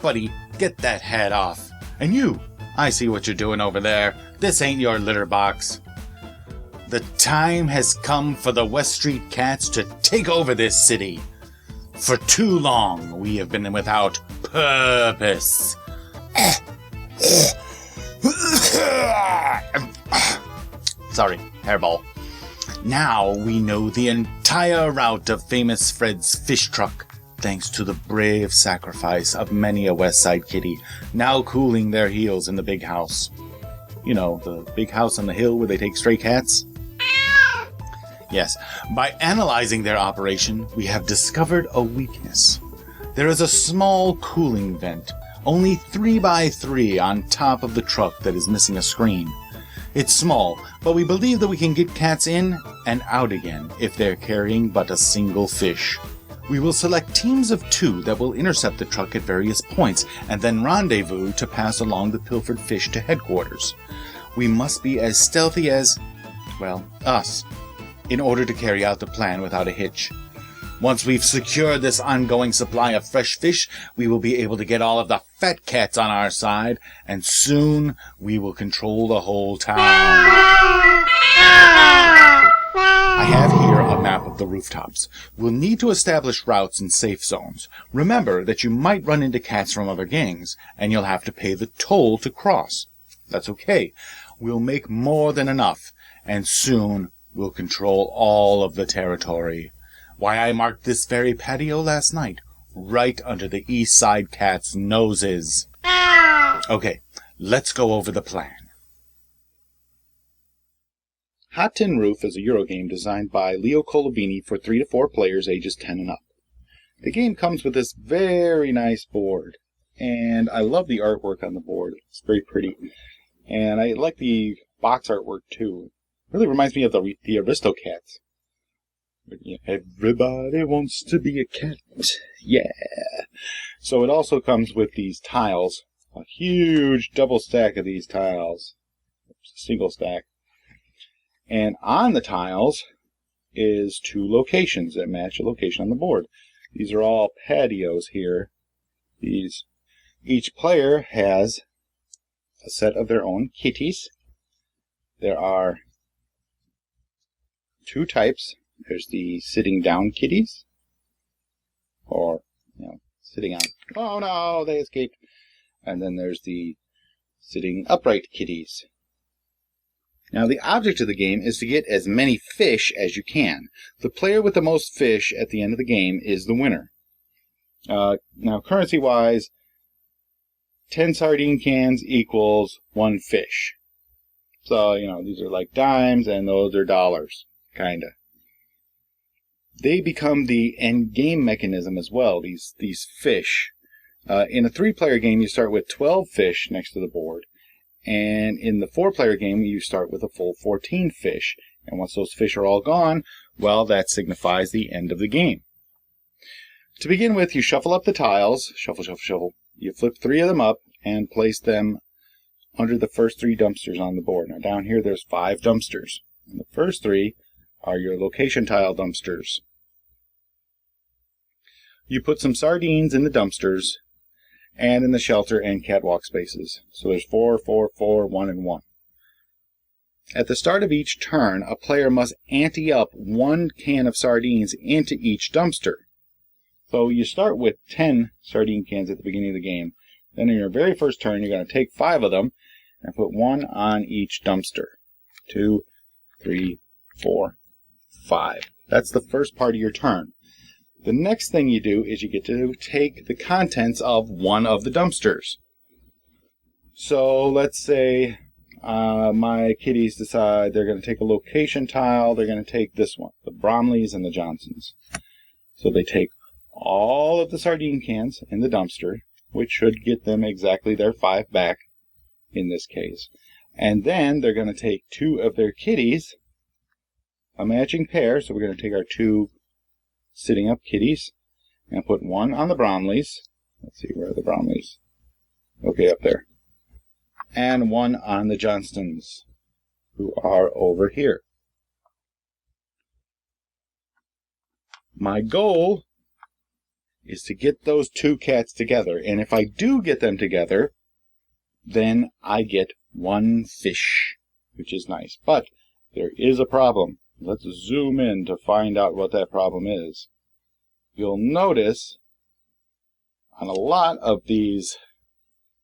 buddy, get that hat off. And you, I see what you're doing over there. This ain't your litter box. The time has come for the West Street Cats to take over this city. For too long, we have been without purpose. Sorry, hairball. Now we know the entire route of famous Fred's fish truck, thanks to the brave sacrifice of many a West Side kitty, now cooling their heels in the big house. You know, the big house on the hill where they take stray cats? Yes, by analyzing their operation, we have discovered a weakness. There is a small cooling vent, only 3x3 on top of the truck that is missing a screen. It's small, but we believe that we can get cats in and out again if they're carrying but a single fish. We will select teams of 2 that will intercept the truck at various points and then rendezvous to pass along the pilfered fish to headquarters. We must be as stealthy as, well, us, in order to carry out the plan without a hitch. Once we've secured this ongoing supply of fresh fish, we will be able to get all of the fat cats on our side, and soon we will control the whole town. I have here a map of the rooftops. We'll need to establish routes and safe zones. Remember that you might run into cats from other gangs, and you'll have to pay the toll to cross. That's okay. We'll make more than enough, and soon we'll control all of the territory. Why, I marked this very patio last night, right under the East Side Cats' noses. Okay, let's go over the plan. Hot Tin Roof is a Eurogame designed by Leo Colovini for 3 to 4 players ages 10 and up. The game comes with this very nice board, and I love the artwork on the board. It's very pretty, and I like the box artwork too. It really reminds me of the Aristocats. Everybody wants to be a cat. Yeah. So it also comes with these tiles. A huge double stack of these tiles. Single stack. And on the tiles is 2 locations that match a location on the board. These are all patios here. Each player has a set of their own kitties. There are 2 types. There's the sitting down kitties, or, sitting on. Oh no, they escaped. And then there's the sitting upright kitties. Now, the object of the game is to get as many fish as you can. The player with the most fish at the end of the game is the winner. Now, currency-wise, 10 sardine cans equals 1 fish. So, these are like dimes, and those are dollars, kind of. They become the end game mechanism as well, these fish. In a 3-player game, you start with 12 fish next to the board. And in the 4-player game, you start with a full 14 fish. And once those fish are all gone, well, that signifies the end of the game. To begin with, you shuffle up the tiles. Shuffle, shuffle, shuffle. You flip 3 of them up and place them under the first 3 dumpsters on the board. Now, down here, there's 5 dumpsters. And the first 3 are your location tile dumpsters. You put some sardines in the dumpsters and in the shelter and catwalk spaces. So there's 4, 4, 4, 1, and 1. At the start of each turn, a player must ante up 1 can of sardines into each dumpster. So you start with 10 sardine cans at the beginning of the game. Then in your very first turn, you're going to take 5 of them and put 1 on each dumpster. 2, 3, 4, 5. That's the first part of your turn. The next thing you do is you get to take the contents of 1 of the dumpsters. So let's say my kitties decide they're going to take a location tile. They're going to take this one, the Bromleys and the Johnsons. So they take all of the sardine cans in the dumpster, which should get them exactly their 5 back in this case. And then they're going to take 2 of their kitties, a matching pair. So we're going to take our 2 sitting up kitties and put 1 on the Bromleys. Let's see, where are the Bromleys? Okay, up there. And 1 on the Johnsons, who are over here. My goal is to get those two cats together. And if I do get them together, then I get one fish, which is nice. But there is a problem. Let's zoom in to find out what that problem is. You'll notice on a lot of these,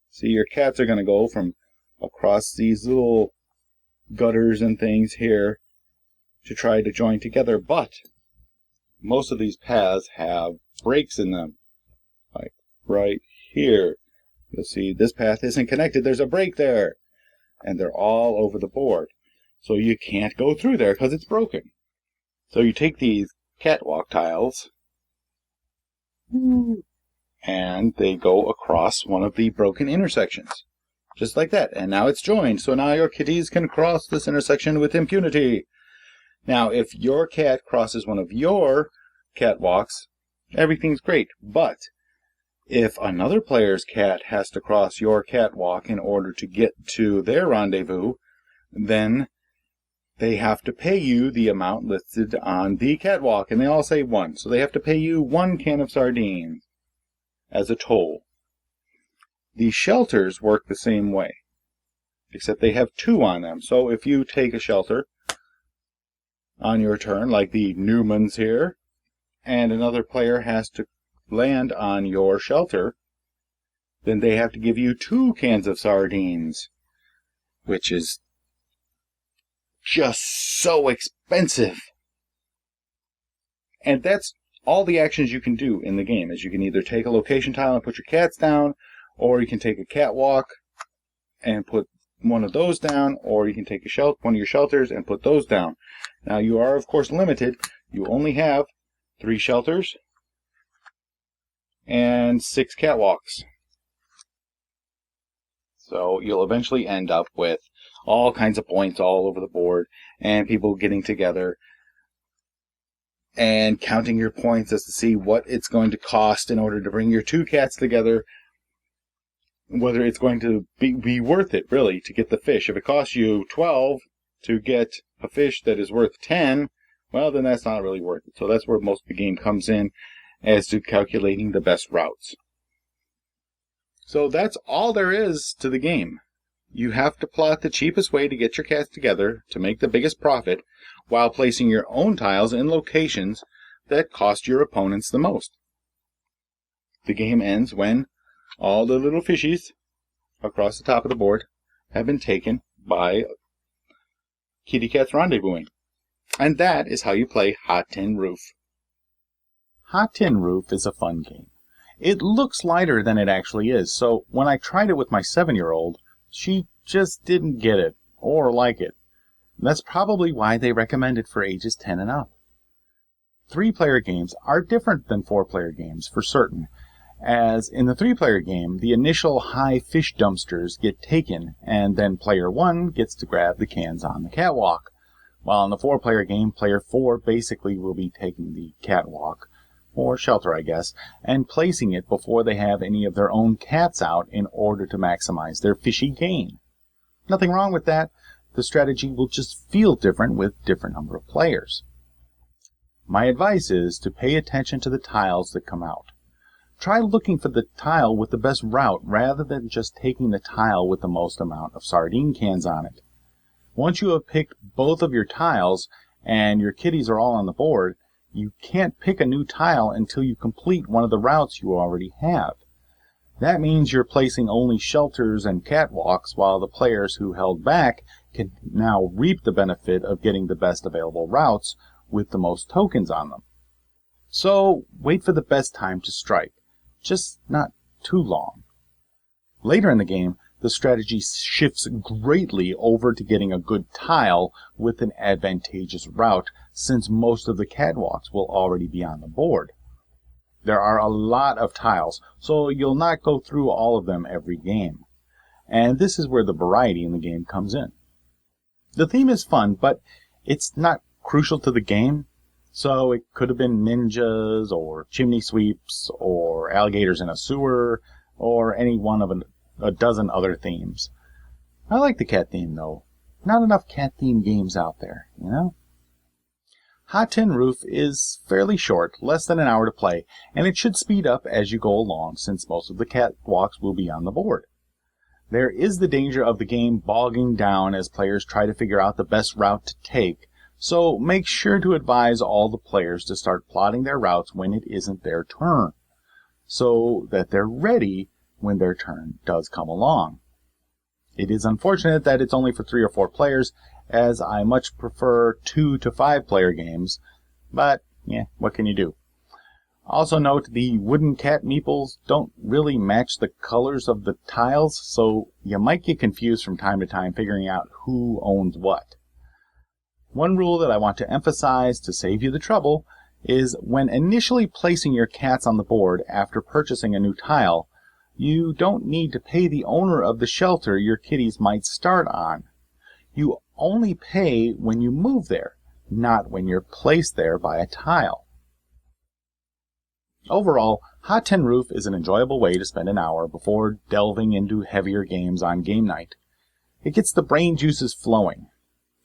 see, your cats are going to go from across these little gutters and things here to try to join together, but most of these paths have breaks in them, like right here. You'll see this path isn't connected. There's a break there, and they're all over the board. So you can't go through there because it's broken. So you take these catwalk tiles, and they go across one of the broken intersections. Just like that. And now it's joined. So now your kitties can cross this intersection with impunity. Now, if your cat crosses one of your catwalks, everything's great. But if another player's cat has to cross your catwalk in order to get to their rendezvous, then they have to pay you the amount listed on the catwalk. And they all say 1. So they have to pay you 1 can of sardines as a toll. The shelters work the same way, except they have 2 on them. So if you take a shelter on your turn, like the Newmans here, and another player has to land on your shelter, then they have to give you 2 cans of sardines, which is just so expensive. And that's all the actions you can do in the game, is you can either take a location tile and put your cats down, or you can take a catwalk and put one of those down, or you can take one of your shelters and put those down. Now you are of course limited. You only have 3 shelters and 6 catwalks. So you'll eventually end up with all kinds of points all over the board, and people getting together and counting your points as to see what it's going to cost in order to bring your 2 cats together, whether it's going to be worth it, really, to get the fish. If it costs you 12 to get a fish that is worth 10, well, then that's not really worth it. So that's where most of the game comes in, as to calculating the best routes. So that's all there is to the game. You have to plot the cheapest way to get your cats together to make the biggest profit, while placing your own tiles in locations that cost your opponents the most. The game ends when all the little fishies across the top of the board have been taken by kitty cats rendezvousing. And that is how you play Hot Tin Roof. Hot Tin Roof is a fun game. It looks lighter than it actually is, so when I tried it with my 7-year-old, she just didn't get it or like it. That's probably why they recommend it for ages 10 and up. 3-player games are different than 4-player games for certain, as in the 3-player game, the initial high fish dumpsters get taken, and then player 1 gets to grab the cans on the catwalk, while in the 4-player game, player 4 basically will be taking the catwalk, or shelter I guess, and placing it before they have any of their own cats out in order to maximize their fishy gain. Nothing wrong with that. The strategy will just feel different with different number of players. My advice is to pay attention to the tiles that come out. Try looking for the tile with the best route rather than just taking the tile with the most amount of sardine cans on it. Once you have picked both of your tiles and your kitties are all on the board, you can't pick a new tile until you complete one of the routes you already have. That means you're placing only shelters and catwalks, while the players who held back can now reap the benefit of getting the best available routes with the most tokens on them. So wait for the best time to strike, just not too long. Later in the game, the strategy shifts greatly over to getting a good tile with an advantageous route, since most of the catwalks will already be on the board. There are a lot of tiles, so you'll not go through all of them every game. And this is where the variety in the game comes in. The theme is fun, but it's not crucial to the game, so it could have been ninjas, or chimney sweeps, or alligators in a sewer, or any one of a dozen other themes. I like the cat theme, though. Not enough cat theme games out there, you know? Hot Tin Roof is fairly short, less than an hour to play, and it should speed up as you go along since most of the catwalks will be on the board. There is the danger of the game bogging down as players try to figure out the best route to take, so make sure to advise all the players to start plotting their routes when it isn't their turn, so that they're ready when their turn does come along. It is unfortunate that it's only for 3 or 4 players, as I much prefer 2 to 5 player games, but yeah, what can you do? Also note the wooden cat meeples don't really match the colors of the tiles, so you might get confused from time to time figuring out who owns what. One rule that I want to emphasize to save you the trouble is when initially placing your cats on the board after purchasing a new tile, you don't need to pay the owner of the shelter your kitties might start on. You only pay when you move there, not when you're placed there by a tile. Overall, Hot Tin Roof is an enjoyable way to spend an hour before delving into heavier games on game night. It gets the brain juices flowing.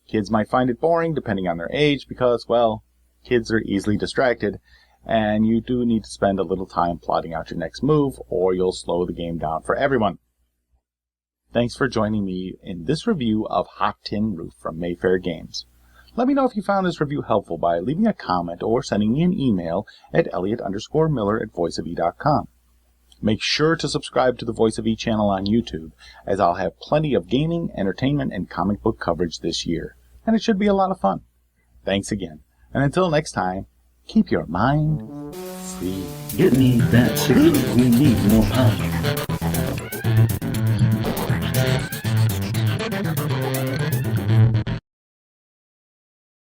Kids might find it boring depending on their age because, well, kids are easily distracted, and you do need to spend a little time plotting out your next move, or you'll slow the game down for everyone. Thanks for joining me in this review of Hot Tin Roof from Mayfair Games. Let me know if you found this review helpful by leaving a comment or sending me an email at elliot_miller@voiceofe.com. Make sure to subscribe to the Voice of E channel on YouTube, as I'll have plenty of gaming, entertainment, and comic book coverage this year, and it should be a lot of fun. Thanks again, and until next time, keep your mind free. Give me that signal. We need more power.